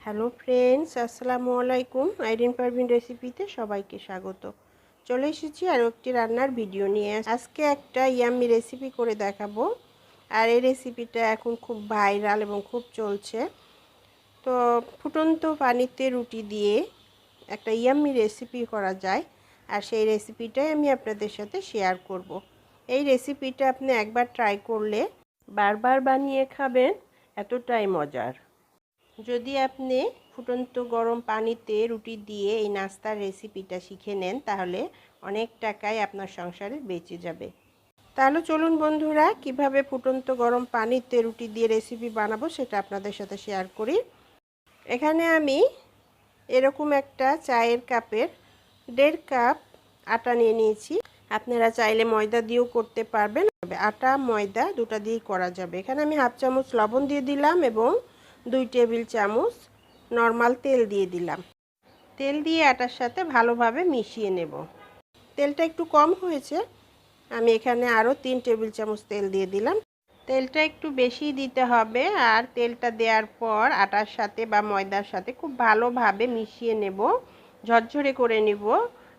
Hello friends, আসসালামু আলাইকুম। আইরিন পারভিন রেসিপিতে সবাইকে স্বাগত। চলে এসেছি আর একটি রান্নার ভিডিও নিয়ে। আজকে একটা ইয়াম্মি রেসিপি করে দেখাবো। আর এই রেসিপিটা এখন খুব ভাইরাল এবং খুব চলছে। তো ফুটন্ত পানিতে রুটি দিয়ে একটা ইয়াম্মি রেসিপি করা যায়, আর সেই রেসিপিটাই আমি আপনাদের সাথে শেয়ার করব। এই রেসিপিটা আপনি একবার ট্রাই করলে বারবার বানিয়ে খাবেন, এতটাই মজার। যদি আপনি ফুটন্ত গরম পানিতে রুটি দিয়ে এই নাস্তার রেসিপিটা শিখে নেন, তাহলে অনেক টাকাই আপনার সংসারে বেঁচে যাবে। তাহলে চলুন বন্ধুরা, কিভাবে ফুটন্ত গরম পানিতে রুটি দিয়ে রেসিপি বানাবো সেটা আপনাদের সাথে শেয়ার করি। এখানে আমি এরকম একটা চায়ের কাপের 1.5 কাপ আটা নিয়ে নিয়েছি। আপনারা চাইলে ময়দা দিয়েও করতে পারবেন, আটা ময়দা দুটা দিয়েই করা যাবে। এখানে আমি 1/2 চামচ লবণ দিয়ে দিলাম এবং 2 টেবিল চামচ নর্মাল তেল দিয়ে দিলাম। তেল দিয়ে আটার সাথে ভালোভাবে মিশিয়ে নেব। তেলটা একটু কম হয়েছে, আমি এখানে আরও 3 টেবিল চামচ তেল দিয়ে দিলাম। তেলটা একটু বেশি দিতে হবে, আর তেলটা দেওয়ার পর আটার সাথে বা ময়দার সাথে খুব ভালোভাবে মিশিয়ে নেব, ঝরঝরে করে নেব।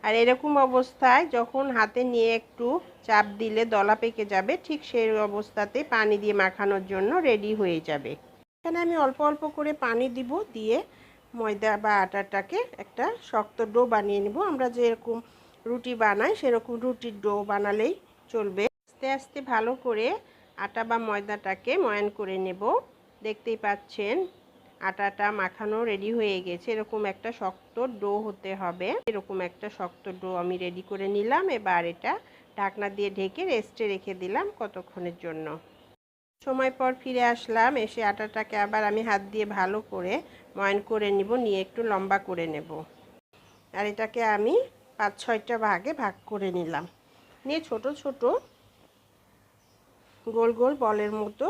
আর এরকম অবস্থায় যখন হাতে নিয়ে একটু চাপ দিলে দলা পেকে যাবে, ঠিক সেই অবস্থাতে পানি দিয়ে মাখানোর জন্য রেডি হয়ে যাবে। এখানে আমি অল্প অল্প করে পানি দিব, দিয়ে ময়দা বা আটাটাকে একটা শক্ত ডো বানিয়ে নেব। আমরা যেরকম রুটি বানাই সেরকম রুটির ডো বানালেই চলবে। আস্তে আস্তে ভালো করে আটা বা ময়দাটাকে ময়ান করে নেব। দেখতেই পাচ্ছেন আটাটা মাখানো রেডি হয়ে গেছে। এরকম একটা শক্ত ডো হতে হবে। এরকম একটা শক্ত ডো আমি রেডি করে নিলাম। এবার এটা ঢাকনা দিয়ে ঢেকে রেস্টে রেখে দিলাম কতক্ষণের জন্য। সময় পর ফিরে আসলাম, এসে আটাটাকে আবার আমি হাত দিয়ে ভালো করে ময়ান করে নিব, নিয়ে একটু লম্বা করে নেব। আর এটাকে আমি 5-6টা ভাগে ভাগ করে নিলাম, নিয়ে ছোট ছোট গোল গোল বলের মতো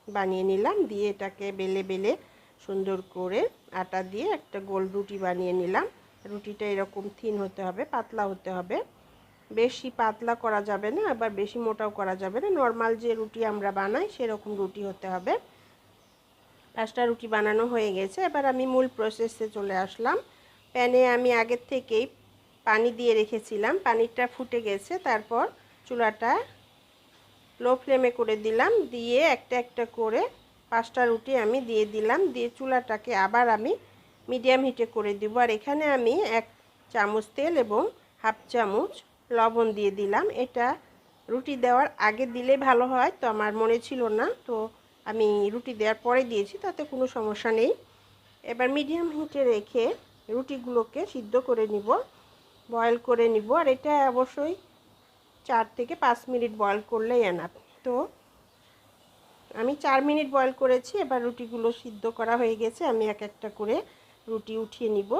বানিয়ে নিলাম। দিয়ে এটাকে বেলে বেলে সুন্দর করে আটা দিয়ে একটা গোল রুটি বানিয়ে নিলাম। রুটিটা এরকম থিন হতে হবে, পাতলা হতে হবে। বেশি পাতলা করা যাবে না, আবার বেশি মোটাও করা যাবে না। নর্মাল যে রুটি আমরা বানাই সেরকম রুটি হতে হবে। 5টা রুটি বানানো হয়ে গেছে। এবার আমি মূল প্রসেসে চলে আসলাম। প্যানে আমি আগের থেকেই পানি দিয়ে রেখেছিলাম, পানিটা ফুটে গেছে। তারপর চুলাটা লো ফ্লেমে করে দিলাম, দিয়ে একটা একটা করে 5টা রুটি আমি দিয়ে দিলাম। দিয়ে চুলাটাকে আবার আমি মিডিয়াম হিটে করে দিব। আর এখানে আমি 1 চামচ তেল এবং 1/2 চামচ লবণ দিয়ে দিলাম। এটা রুটি দেওয়ার আগে দিলে ভালো হয়, তো আমার মনে ছিল না, তো আমি রুটি দেওয়ার পরে দিয়েছি, তাতে কোনো সমস্যা নেই। এবার মিডিয়াম হিটে রেখে রুটিগুলোকে সিদ্ধ করে নিব, বয়েল করে নিব। আর এটা অবশ্যই 4 থেকে 5 মিনিট বয়েল করলেই এনাফ। তো আমি 4 মিনিট বয়েল করেছি। এবার রুটিগুলো সিদ্ধ করা হয়ে গেছে, আমি এক একটা করে রুটি উঠিয়ে নিব।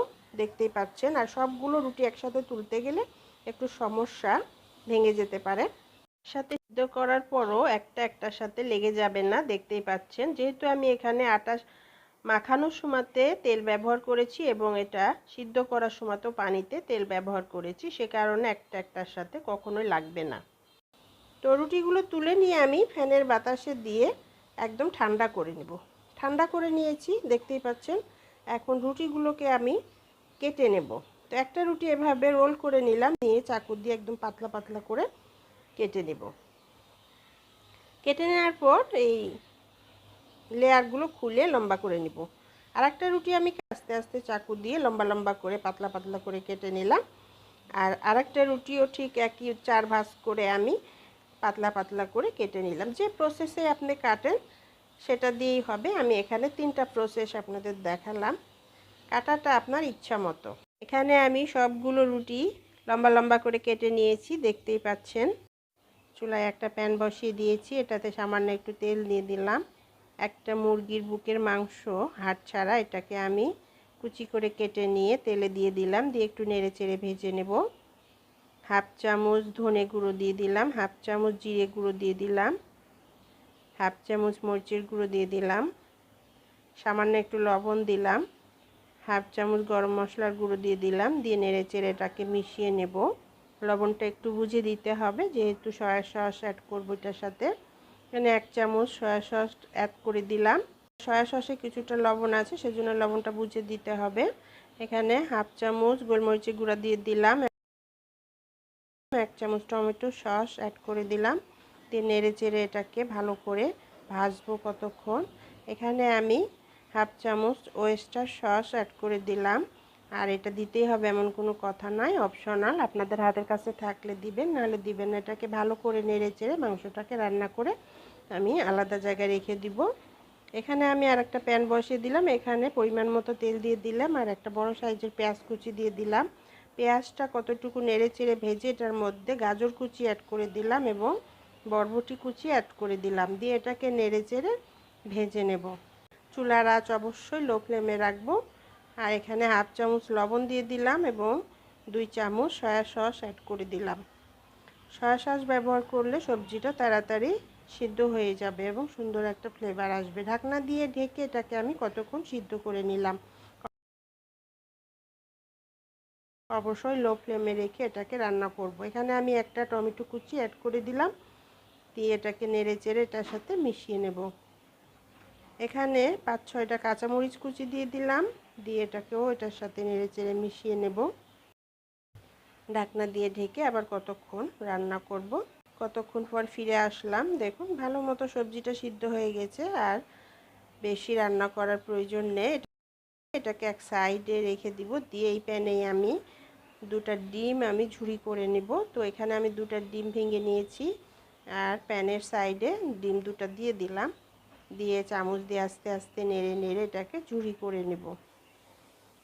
দেখতেই পাচ্ছেন। আর সবগুলো রুটি একসাথে তুলতে গেলে একটু সমস্যা, ভেঙে যেতে পারে। সাথে সিদ্ধ করার পরও একটা একটার সাথে লেগে যাবে না, দেখতেই পাচ্ছেন। যেহেতু আমি এখানে আটা মাখানোর সময়তে তেল ব্যবহার করেছি এবং এটা সিদ্ধ করার সময়তেও পানিতে তেল ব্যবহার করেছি, সে কারণে একটা একটার সাথে কখনোই লাগবে না। তো রুটিগুলো তুলে নিয়ে আমি ফ্যানের বাতাসে দিয়ে একদম ঠান্ডা করে নেব। ঠান্ডা করে নিয়েছি, দেখতেই পাচ্ছেন। এখন রুটিগুলোকে আমি কেটে নেব। তো একটা রুটি এভাবে রোল করে নিলাম, নিয়ে চাকু দিয়ে একদম পাতলা পাতলা করে কেটে নেব। কেটে নেওয়ার পর এই লেয়ারগুলো খুলে লম্বা করে নিব। আর একটা রুটি আমি আস্তে আস্তে চাকু দিয়ে লম্বা লম্বা করে পাতলা পাতলা করে কেটে নিলাম। আর আরেকটা রুটিও ঠিক একই 4 ভাঁজ করে আমি পাতলা পাতলা করে কেটে নিলাম। যে প্রসেসে আপনি কাটেন সেটা দিয়েই হবে। আমি এখানে 3টা প্রসেস আপনাদের দেখালাম, কাটাটা আপনার ইচ্ছা মতো। এখানে আমি সবগুলো রুটি লম্বা লম্বা করে কেটে নিয়েছি, দেখতেই পাচ্ছেন। চুলায় একটা প্যান বসিয়ে দিয়েছি, এটাতে সামান্য একটু তেল দিয়ে দিলাম। একটা মুরগির বুকের মাংস হাড় ছাড়া, এটাকে আমি কুচি করে কেটে নিয়ে তেলে দিয়ে দিলাম, দিয়ে একটু নেড়ে চেড়ে ভেজে নেব। 1/2 চামচ ধনে গুঁড়ো দিয়ে দিলাম, 1/2 চামচ জিরে গুঁড়ো দিয়ে দিলাম, 1/2 চামচ মরিচের গুঁড়ো দিয়ে দিলাম, সামান্য একটু লবণ দিলাম, 1/2 চামচ গরম মশলার গুঁড়ো দিয়ে দিলাম। দিয়ে নেড়ে চেড়ে এটাকে মিশিয়ে নেব। লবণটা একটু বুঝে দিতে হবে, যেহেতু সয়া সস অ্যাড করবো এটার সাথে। এখানে 1 চামচ সয়া সস অ্যাড করে দিলাম। সয়া সসে কিছুটা লবণ আছে, সেজন্য লবণটা বুঝে দিতে হবে। এখানে হাফ চামচ গোলমরিচের গুঁড়া দিয়ে দিলাম, 1 চামচ টমেটো সস অ্যাড করে দিলাম, দিয়ে নেড়ে চেড়ে এটাকে ভালো করে ভাজবো কতক্ষণ। এখানে আমি হাফ চামচ ওয়েস্টার সস অ্যাড করে দিলাম। আর এটা দিতেই হবে এমন কোনো কথা নয়, অপশনাল, আপনাদের হাতের কাছে থাকলে দিবেন, নাহলে দিবেন না। এটাকে ভালো করে নেড়ে চেড়ে মাংসটাকে রান্না করে আমি আলাদা জায়গায় রেখে দিব। এখানে আমি আর একটা প্যান বসিয়ে দিলাম, এখানে পরিমাণ মতো তেল দিয়ে দিলাম, আর একটা বড় সাইজের পেঁয়াজ কুচি দিয়ে দিলাম। পেঁয়াজটা কতটুকু নেড়ে চেড়ে ভেজে এটার মধ্যে গাজর কুচি অ্যাড করে দিলাম এবং বরবটি কুচি অ্যাড করে দিলাম, দিয়ে এটাকে নেড়ে চেড়ে ভেজে নেব। চুলার আঁচ অবশ্যই লো ফ্লেমে রাখবো। আর এখানে হাফ চামচ লবণ দিয়ে দিলাম এবং 2 চামচ সয়া সস অ্যাড করে দিলাম। সয়া সস ব্যবহার করলে সবজিটা তাড়াতাড়ি সিদ্ধ হয়ে যাবে এবং সুন্দর একটা ফ্লেভার আসবে। ঢাকনা দিয়ে ঢেকে এটাকে আমি কতক্ষণ সিদ্ধ করে নিলাম। অবশ্যই লো ফ্লেমে রেখে এটাকে রান্না করব। এখানে আমি একটা টমেটো কুচি অ্যাড করে দিলাম, দিয়ে এটাকে নেড়ে চেড়ে এটার সাথে মিশিয়ে নেব। এখানে 5-6টা কাঁচামরিচ কুচি দিয়ে দিলাম, দিয়ে এটাকেও এটার সাথে নেড়ে চেড়ে মিশিয়ে নেব। ঢাকনা দিয়ে ঢেকে আবার কতক্ষণ রান্না করব। কতক্ষণ পর ফিরে আসলাম, দেখুন ভালো মতো সবজিটা সিদ্ধ হয়ে গেছে, আর বেশি রান্না করার প্রয়োজন নেই। এটাকে এক সাইডে রেখে দিব, দিয়ে এই প্যানে আমি 2টা ডিম আমি ঝুরি করে নেব। তো এখানে আমি 2টা ডিম ভেঙে নিয়েছি, আর প্যানের সাইডে ডিম 2টা দিয়ে দিলাম, দিয়ে চামচ দিয়ে আস্তে আস্তে নেড়ে নেড়ে এটাকে ঝুরি করে নেব।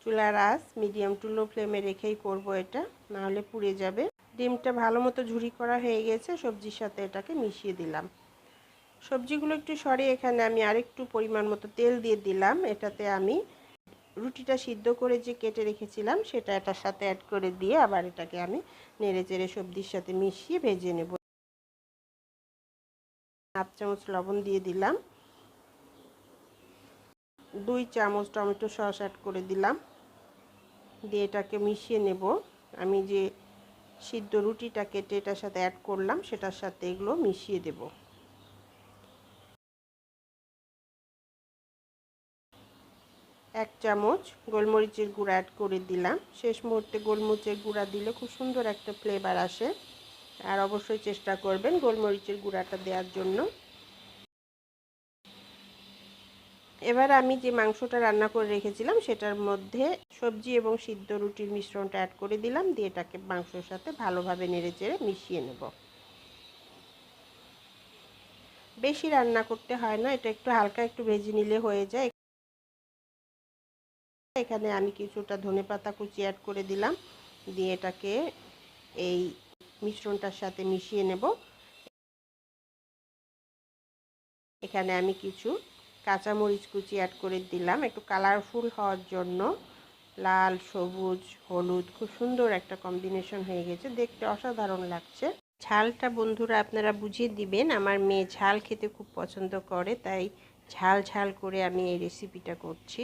চুলার আঁচ মিডিয়াম টু লো ফ্লেমে রেখেই করব এটা, নাহলে পুড়ে যাবে। ডিমটা ভালো মতো ঝুরি করা হয়ে গেছে, সবজির সাথে এটাকে মিশিয়ে দিলাম। সবজিগুলো একটু সরিয়ে এখানে আমি আরেকটু পরিমাণ মতো তেল দিয়ে দিলাম। এটাতে আমি রুটিটা সিদ্ধ করে যে কেটে রেখেছিলাম সেটা এটার সাথে অ্যাড করে দিয়ে আবার এটাকে আমি নেড়ে চেড়ে সবজির সাথে মিশিয়ে ভেজে নেব। হাফ চামচ লবণ দিয়ে দিলাম, 2 চামচ টমেটো সস অ্যাড করে দিলাম, দিয়ে এটাকে মিশিয়ে নেব। আমি যে সিদ্ধ রুটিটা কেটে এটার সাথে অ্যাড করলাম সেটার সাথে এগুলো মিশিয়ে দেব। 1 চামচ গোলমরিচের গুঁড়া অ্যাড করে দিলাম। শেষ মুহূর্তে গোলমরিচের গুঁড়া দিলে খুব সুন্দর একটা ফ্লেভার আসে, আর অবশ্যই চেষ্টা করবেন গোলমরিচের গুঁড়াটা দেওয়ার জন্য। এবার আমি যে মাংসটা রান্না করে রেখেছিলাম সেটার মধ্যে সবজি এবং সিদ্ধ রুটির মিশ্রণটা অ্যাড করে দিলাম, দিয়ে এটাকে মাংসের সাথে ভালোভাবে নেড়েচেড়ে মিশিয়ে নেব। বেশি রান্না করতে হয় না, এটা একটু হালকা একটু ভেজে নিলে হয়ে যায়। এখানে আমি কিছুটা ধনেপাতা কুচি অ্যাড করে দিলাম, দিয়ে এটাকে এই মিশ্রণটার সাথে মিশিয়ে নেব। এখানে আমি কিছু কাঁচামরিচ কুচি অ্যাড করে দিলাম একটু কালারফুল হওয়ার জন্য। লাল, সবুজ, হলুদ খুব সুন্দর একটা কম্বিনেশন হয়ে গেছে, দেখতে অসাধারণ লাগছে। ঝালটা বন্ধুরা আপনারা বুঝিয়ে দিবেন, আমার মেয়ে ঝাল খেতে খুব পছন্দ করে, তাই ঝাল ঝাল করে আমি এই রেসিপিটা করছি।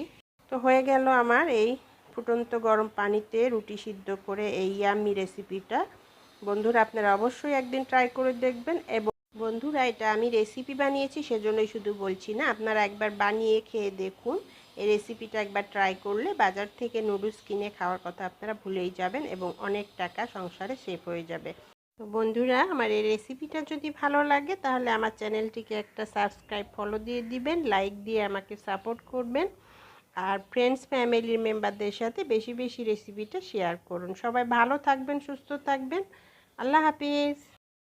তো হয়ে গেল আমার এই ফুটন্ত গরম পানিতে রুটি সিদ্ধ করে এই ইয়াম্মি রেসিপিটা। বন্ধুরা আপনারা অবশ্যই একদিন ট্রাই করে দেখবেন। এবং বন্ধুরা এটা আমি রেসিপি বানিয়েছি সেজন্যই শুধু বলছি না, আপনারা একবার বানিয়ে খেয়ে দেখুন। এই রেসিপিটা একবার ট্রাই করলে বাজার থেকে নুডলস কিনে খাওয়ার কথা আপনারা ভুলেই যাবেন এবং অনেক টাকা সংসারে সেভ হয়ে যাবে। তো বন্ধুরা আমার এই রেসিপিটা যদি ভালো লাগে তাহলে আমার চ্যানেলটিকে একটা সাবস্ক্রাইব ফলো দিয়ে দিবেন, লাইক দিয়ে আমাকে সাপোর্ট করবেন, আর ফ্রেন্ডস ফ্যামিলির মেম্বারদের সাথে বেশি বেশি রেসিপিটা শেয়ার করুন। সবাই ভালো থাকবেন, সুস্থ থাকবেন। আল্লাহ হাফিজ।